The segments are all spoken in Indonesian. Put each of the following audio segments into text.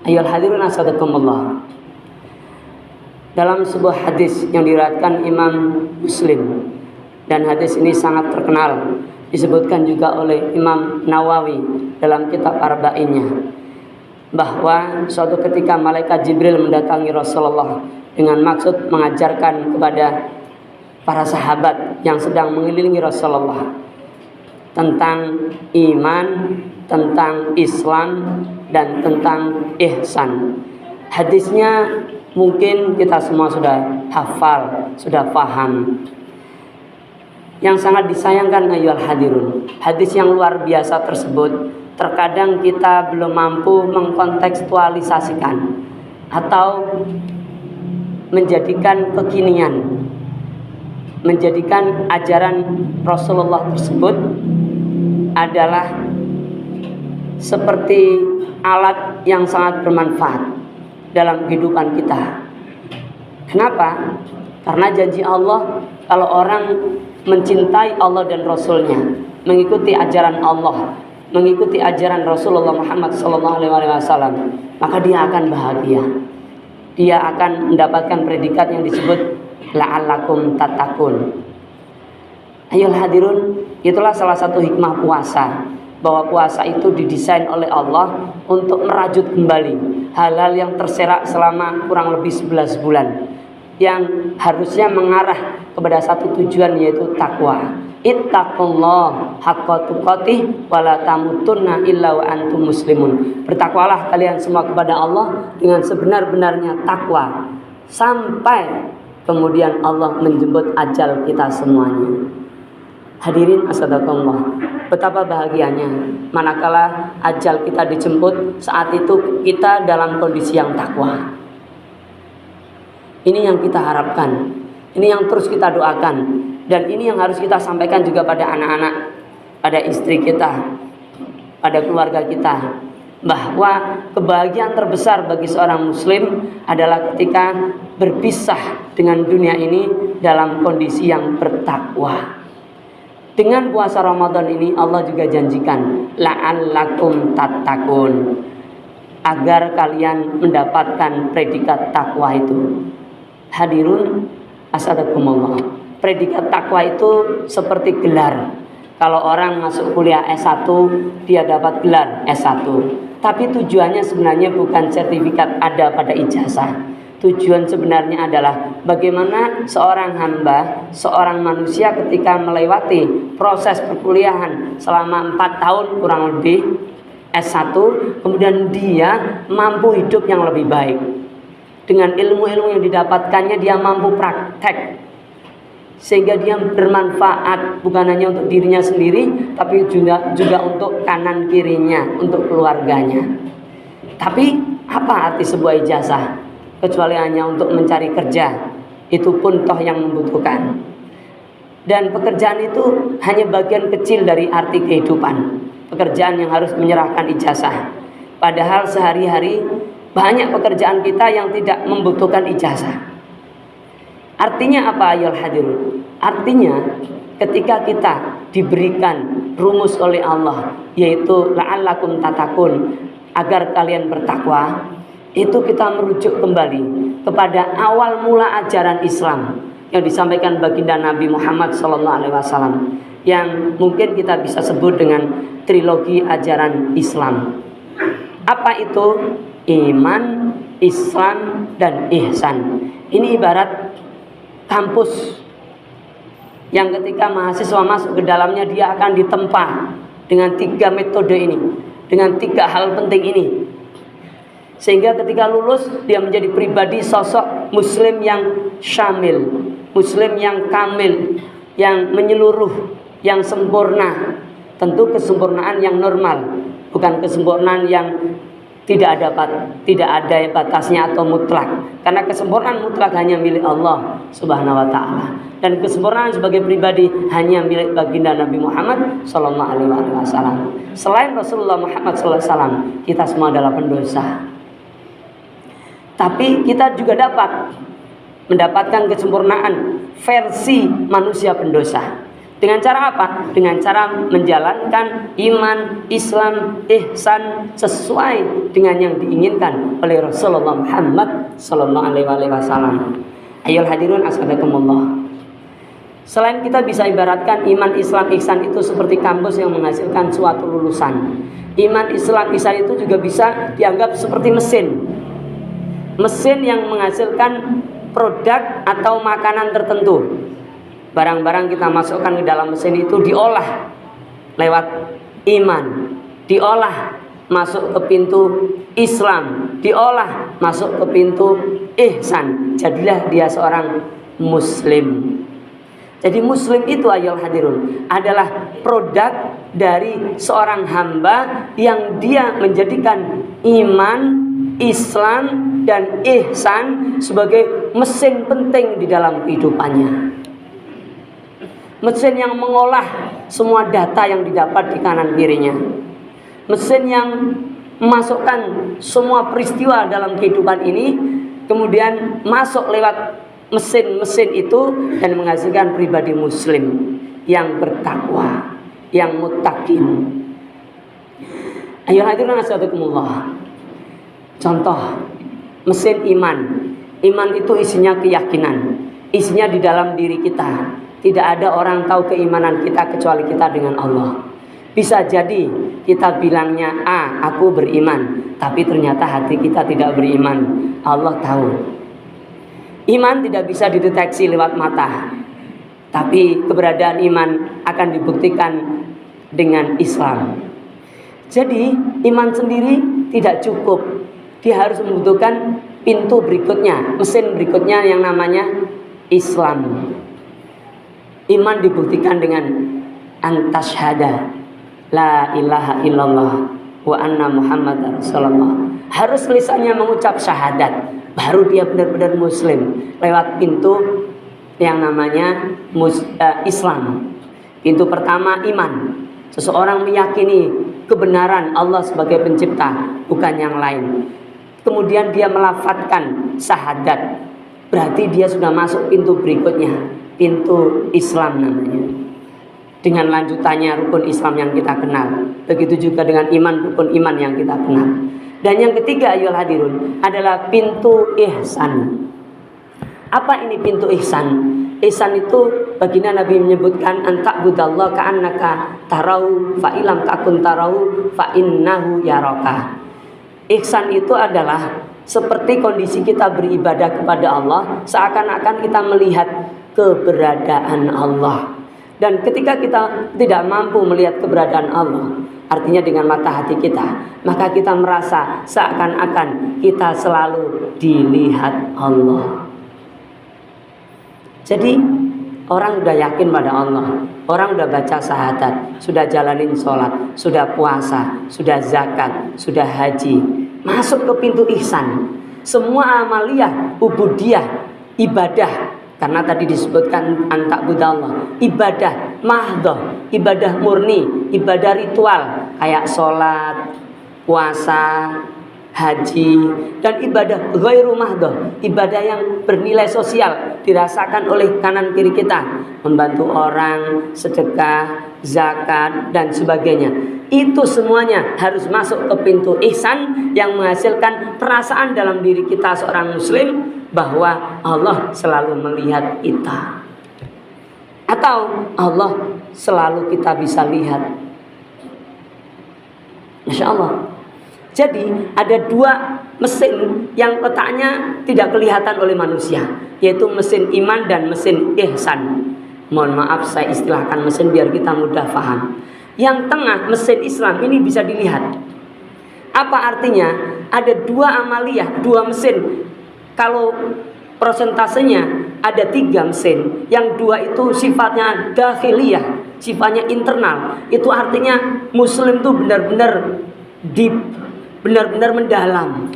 Ayyuhal hadirin asadakumullah. Dalam sebuah hadis yang diriwayatkan Imam Muslim, dan hadis ini sangat terkenal, disebutkan juga oleh Imam Nawawi dalam kitab Arba'innya, bahwa suatu ketika malaikat Jibril mendatangi Rasulullah dengan maksud mengajarkan kepada para sahabat yang sedang mengelilingi Rasulullah tentang iman, tentang Islam, dan tentang ihsan. Hadisnya mungkin kita semua sudah hafal, sudah paham. Yang sangat disayangkan ayyuhal hadirun, hadis yang luar biasa tersebut terkadang kita belum mampu mengkontekstualisasikan atau menjadikan kekinian, menjadikan ajaran Rasulullah tersebut adalah seperti alat yang sangat bermanfaat dalam kehidupan kita. Kenapa? Karena janji Allah, kalau orang mencintai Allah dan Rasulnya, mengikuti ajaran Allah, mengikuti ajaran Rasulullah Muhammad SAW, maka dia akan bahagia. Dia akan mendapatkan predikat yang disebut la'allakum tattaqun. Ayyuhal hadirun, itulah salah satu hikmah puasa, bahwa puasa itu didesain oleh Allah untuk merajut kembali hal-hal yang terserak selama kurang lebih 11 bulan, yang harusnya mengarah kepada satu tujuan, yaitu takwa. Ittaqullah haqqa tuqatih wa la tamutunna illa wa antum muslimun. Bertakwalah kalian semua kepada Allah dengan sebenar-benarnya takwa, sampai kemudian Allah menjemput ajal kita semuanya. Hadirin asadakumullah, betapa bahagianya manakala ajal kita dijemput, saat itu kita dalam kondisi yang takwa. Ini yang kita harapkan, ini yang terus kita doakan, dan ini yang harus kita sampaikan juga pada anak-anak, pada istri kita, pada keluarga kita, bahwa kebahagiaan terbesar bagi seorang muslim adalah ketika berpisah dengan dunia ini dalam kondisi yang bertakwa. Dengan puasa Ramadan ini Allah juga janjikan la'allakum tattaqun, agar kalian mendapatkan predikat takwa itu. Hadirun asadakumullah, predikat takwa itu seperti gelar. Kalau orang masuk kuliah S1, dia dapat gelar S1. Tapi tujuannya sebenarnya bukan sertifikat ada pada ijazah. Tujuan sebenarnya adalah bagaimana seorang hamba, seorang manusia ketika melewati proses perkuliahan selama 4 tahun kurang lebih S1, kemudian dia mampu hidup yang lebih baik. Dengan ilmu-ilmu yang didapatkannya dia mampu praktek, sehingga dia bermanfaat bukan hanya untuk dirinya sendiri, tapi juga untuk kanan kirinya, untuk keluarganya. Tapi apa arti sebuah ijazah kecuali hanya untuk mencari kerja? Itu pun toh yang membutuhkan. Dan pekerjaan itu hanya bagian kecil dari arti kehidupan. Pekerjaan yang harus menyerahkan ijazah. Padahal sehari-hari banyak pekerjaan kita yang tidak membutuhkan ijazah. Artinya apa ayyuhal hadirun? Artinya ketika kita diberikan rumus oleh Allah, yaitu la'allakum tattaqun, agar kalian bertakwa, itu kita merujuk kembali kepada awal mula ajaran Islam yang disampaikan baginda Nabi Muhammad SAW, yang mungkin kita bisa sebut dengan trilogi ajaran Islam. Apa itu? Iman, Islam, dan ihsan. Ini ibarat kampus yang ketika mahasiswa masuk ke dalamnya, dia akan ditempa dengan 3 metode ini, dengan 3 hal penting ini, sehingga ketika lulus dia menjadi pribadi sosok muslim yang syamil, muslim yang kamil, yang menyeluruh, yang sempurna. Tentu kesempurnaan yang normal, bukan kesempurnaan yang tidak ada batasnya atau mutlak. Karena kesempurnaan mutlak hanya milik Allah Subhanahu wa taala, dan kesempurnaan sebagai pribadi hanya milik baginda Nabi Muhammad sallallahu alaihi wasallam. Selain Rasulullah Muhammad sallallahu alaihi wasallam, kita semua adalah pendosa. Tapi kita juga dapat mendapatkan kesempurnaan versi manusia pendosa. Dengan cara apa? Dengan cara menjalankan iman, Islam, ihsan sesuai dengan yang diinginkan oleh Rasulullah Muhammad sallallahu alaihi wasallam. Ayyuhal hadirun asadakumullah. Selain kita bisa ibaratkan iman, Islam, ihsan itu seperti kampus yang menghasilkan suatu lulusan. Iman, Islam, ihsan itu juga bisa dianggap seperti mesin. Mesin yang menghasilkan produk atau makanan tertentu. Barang-barang kita masukkan ke dalam mesin itu diolah lewat iman, diolah masuk ke pintu Islam, diolah masuk ke pintu ihsan. Jadilah dia seorang muslim. Jadi muslim itu ayyuhal hadirun adalah produk dari seorang hamba yang dia menjadikan iman, Islam dan ihsan sebagai mesin penting di dalam kehidupannya. Mesin yang mengolah semua data yang didapat di kanan kirinya. Mesin yang memasukkan semua peristiwa dalam kehidupan ini kemudian masuk lewat mesin-mesin itu dan menghasilkan pribadi muslim yang bertakwa, yang muttaqin. Ayo hadirin asyadukumullah. Contoh mesin iman. Iman itu isinya keyakinan, isinya di dalam diri kita. Tidak ada orang tahu keimanan kita kecuali kita dengan Allah. Bisa jadi kita bilangnya aku beriman, tapi ternyata hati kita tidak beriman. Allah tahu. Iman tidak bisa dideteksi lewat mata, tapi keberadaan iman akan dibuktikan dengan Islam. Jadi iman sendiri tidak cukup. Dia harus membutuhkan pintu berikutnya, mesin berikutnya yang namanya Islam. Iman dibuktikan dengan antasyhada la ilaha illallah wa anna muhammadar rasulullah. Harus lisannya mengucap syahadat, baru dia benar-benar muslim lewat pintu yang namanya Islam. Pintu pertama iman. Seseorang meyakini kebenaran Allah sebagai pencipta, bukan yang lain. Kemudian dia melafadzkan syahadat, berarti dia sudah masuk pintu berikutnya, pintu Islam namanya. Dengan lanjutannya rukun Islam yang kita kenal. Begitu juga dengan iman, rukun iman yang kita kenal. Dan yang ketiga ayyuhal hadirun adalah pintu ihsan. Apa ini pintu ihsan? Ihsan itu baginda Nabi menyebutkan anta'budallaha ka'annaka tarau fa ilam takun tarau fa innahu yaraka. Ihsan itu adalah seperti kondisi kita beribadah kepada Allah seakan-akan kita melihat keberadaan Allah. Dan ketika kita tidak mampu melihat keberadaan Allah, artinya dengan mata hati kita, maka kita merasa seakan-akan kita selalu dilihat Allah. Jadi orang sudah yakin pada Allah, orang sudah baca syahadat, sudah jalanin sholat, sudah puasa, sudah zakat, sudah haji, masuk ke pintu ihsan. Semua amaliyah, ubudiyah, ibadah, karena tadi disebutkan anta'budallah, ibadah mahdoh, ibadah murni, ibadah ritual kayak sholat, puasa, haji, dan ibadah ghairu mahdoh, ibadah yang bernilai sosial dirasakan oleh kanan kiri kita, membantu orang, sedekah, zakat dan sebagainya. Itu semuanya harus masuk ke pintu ihsan yang menghasilkan perasaan dalam diri kita seorang muslim bahwa Allah selalu melihat kita, atau Allah selalu kita bisa lihat. Masya Allah. Jadi ada dua mesin yang letaknya tidak kelihatan oleh manusia, yaitu mesin iman dan mesin ihsan. Mohon maaf saya istilahkan mesin biar kita mudah paham. Yang tengah mesin Islam ini bisa dilihat. Apa artinya? Ada dua amaliyah, dua mesin. Kalau prosentasenya ada 3 mesin, yang 2 itu sifatnya dakhiliyah, sifatnya internal. Itu artinya muslim itu benar-benar deep, benar-benar mendalam.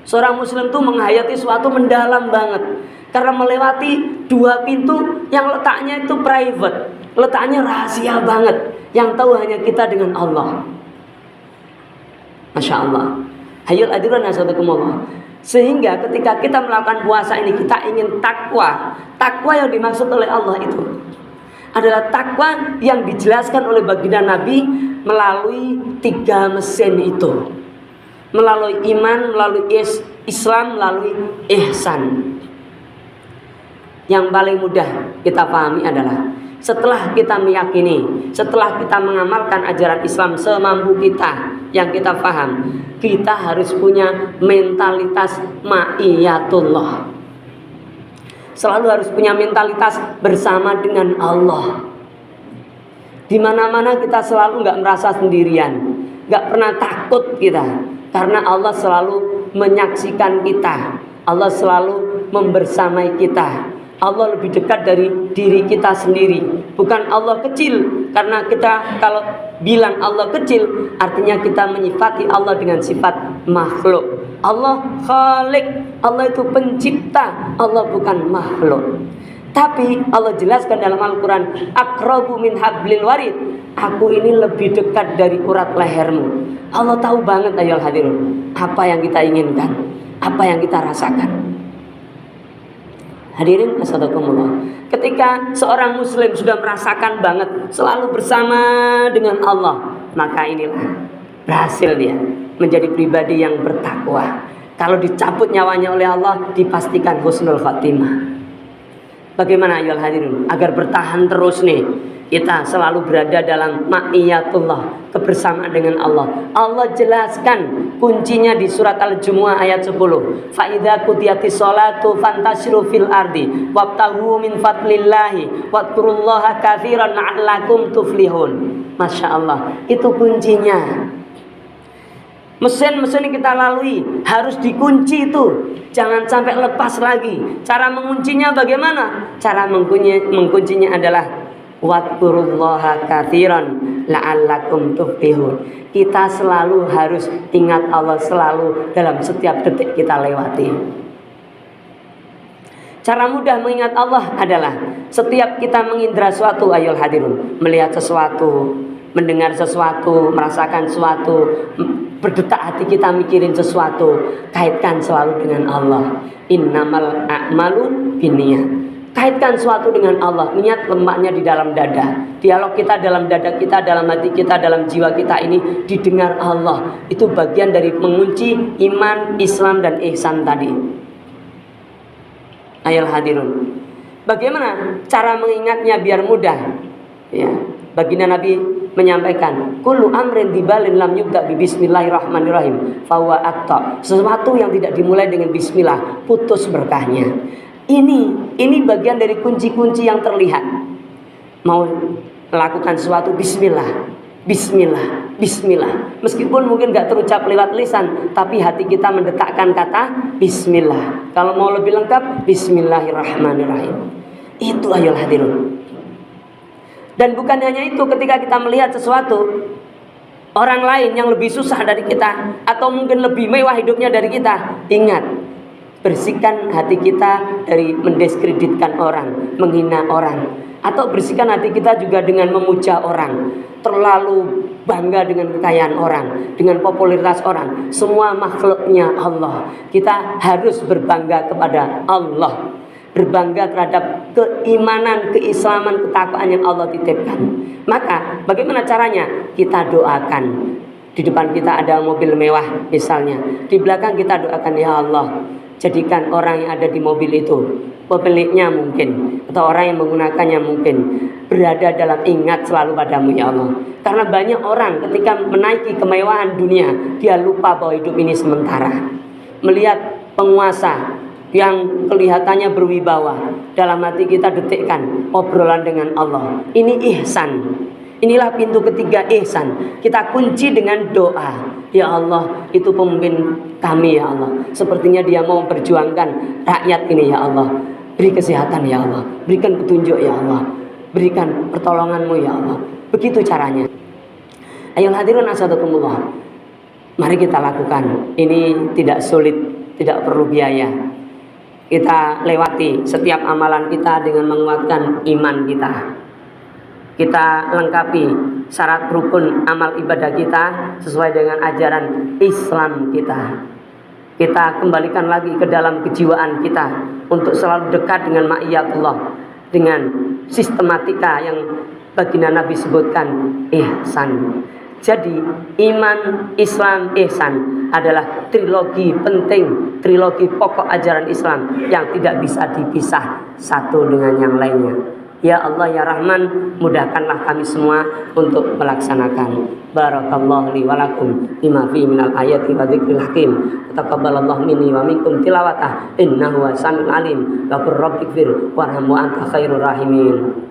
Seorang muslim itu menghayati suatu mendalam banget, karena melewati 2 pintu yang letaknya itu private, letaknya rahasia banget, yang tahu hanya kita dengan Allah. Masya Allah. Hayul adiran asadakumullah. Sehingga ketika kita melakukan puasa ini, kita ingin takwa. Takwa yang dimaksud oleh Allah itu adalah takwa yang dijelaskan oleh baginda Nabi melalui 3 mesin itu. Melalui iman, melalui Islam, melalui ihsan. Yang paling mudah kita pahami adalah setelah kita meyakini, setelah kita mengamalkan ajaran Islam semampu kita yang kita paham, kita harus punya mentalitas ma'iyatullah. Selalu harus punya mentalitas bersama dengan Allah. Di mana-mana kita selalu nggak merasa sendirian, nggak pernah takut kita, karena Allah selalu menyaksikan kita, Allah selalu membersamai kita. Allah lebih dekat dari diri kita sendiri. Bukan Allah kecil, karena kita kalau bilang Allah kecil artinya kita menyifati Allah dengan sifat makhluk. Allah Khalik, Allah itu pencipta, Allah bukan makhluk. Tapi Allah jelaskan dalam Al-Quran, aqrabu min hablil warid, aku ini lebih dekat dari urat lehermu. Allah tahu banget ayolah hadirun, apa yang kita inginkan, apa yang kita rasakan. Hadirin asadakumullah, ketika seorang muslim sudah merasakan banget selalu bersama dengan Allah, maka inilah berhasil dia menjadi pribadi yang bertakwa. Kalau dicabut nyawanya oleh Allah, dipastikan husnul khatimah. Bagaimana ayolah hadirin agar bertahan terus nih, kita selalu berada dalam ma'iyatullah, kebersamaan dengan Allah. Allah jelaskan kuncinya di surat Al-Jumu'ah ayat 10. Fa idza qudiyatis sholatu fantashiru fil ardi wabtaghu min fadlillahi wadhkurullaha katsiran la'allakum tuflihun. Masya Allah, itu kuncinya. Mesin-mesin yang kita lalui harus dikunci itu, jangan sampai lepas lagi. Cara menguncinya bagaimana? Cara menguncinya adalah wadhkurullaha katsiran la'allakum tuflihun. Kita selalu harus ingat Allah selalu dalam setiap detik kita lewati. Cara mudah mengingat Allah adalah setiap kita mengindra suatu, ayolah hadirun, melihat sesuatu, mendengar sesuatu, merasakan sesuatu, berdetak hati kita mikirin sesuatu, kaitkan selalu dengan Allah. Innamal a'malu binniyat. Kaitkan sesuatu dengan Allah. Niat lemaknya di dalam dada. Dialog kita dalam dada kita, dalam hati kita, dalam jiwa kita ini didengar Allah. Itu bagian dari mengunci iman, Islam, dan ihsan tadi. Ayolah hadirun, bagaimana cara mengingatnya biar mudah? Ya, baginda Nabi menyampaikan, kullu amrin dibalin lam yubda bi bismillahirrahmanirrahim fahuwa aqta. Sesuatu yang tidak dimulai dengan bismillah, putus berkahnya. Ini bagian dari kunci-kunci yang terlihat. Mau melakukan sesuatu, bismillah, bismillah, bismillah. Meskipun mungkin gak terucap lewat lisan, tapi hati kita mendetakkan kata bismillah. Kalau mau lebih lengkap, bismillahirrahmanirrahim. Itu ayolah hadirun. Dan bukan hanya itu, ketika kita melihat sesuatu, orang lain yang lebih susah dari kita, atau mungkin lebih mewah hidupnya dari kita, ingat, bersihkan hati kita dari mendiskreditkan orang, menghina orang, atau bersihkan hati kita juga dengan memuja orang, terlalu bangga dengan kekayaan orang, dengan popularitas orang. Semua makhluknya Allah. Kita harus berbangga kepada Allah, berbangga terhadap keimanan, keislaman, ketakwaan yang Allah titipkan. Maka bagaimana caranya? Kita doakan. Di depan kita ada mobil mewah misalnya, di belakang kita doakan, ya Allah, jadikan orang yang ada di mobil itu, pemiliknya mungkin, atau orang yang menggunakannya mungkin, berada dalam ingat selalu padamu, ya Allah. Karena banyak orang ketika menaiki kemewahan dunia, dia lupa bahwa hidup ini sementara. Melihat penguasa yang kelihatannya berwibawa, dalam hati kita detikkan obrolan dengan Allah. Ini ihsan. Inilah pintu ketiga ihsan. Kita kunci dengan doa. Ya Allah, itu pemimpin kami, ya Allah. Sepertinya dia mau memperjuangkan rakyat ini, ya Allah. Beri kesehatan, ya Allah. Berikan petunjuk, ya Allah. Berikan pertolonganmu, ya Allah. Begitu caranya. Ayo hadirin asadakumullah, mari kita lakukan. Ini tidak sulit, tidak perlu biaya. Kita lewati setiap amalan kita dengan menguatkan iman kita. Kita lengkapi syarat rukun amal ibadah kita sesuai dengan ajaran Islam kita. Kita kembalikan lagi ke dalam kejiwaan kita untuk selalu dekat dengan ma'iyatullah, dengan sistematika yang baginda Nabi sebutkan ihsan. Jadi iman, Islam, ihsan adalah trilogi penting, trilogi pokok ajaran Islam yang tidak bisa dipisah satu dengan yang lainnya. Ya Allah ya Rahman, mudahkanlah kami semua untuk melaksanakan. Barakallahu li wa lakum bima fi minal ayati wa dzikril hakim. Taqabbalallahu minni wa minkum tilawatah innahu samiul alim. Wa qur rabbighfir warham wa anta khairur rahimin.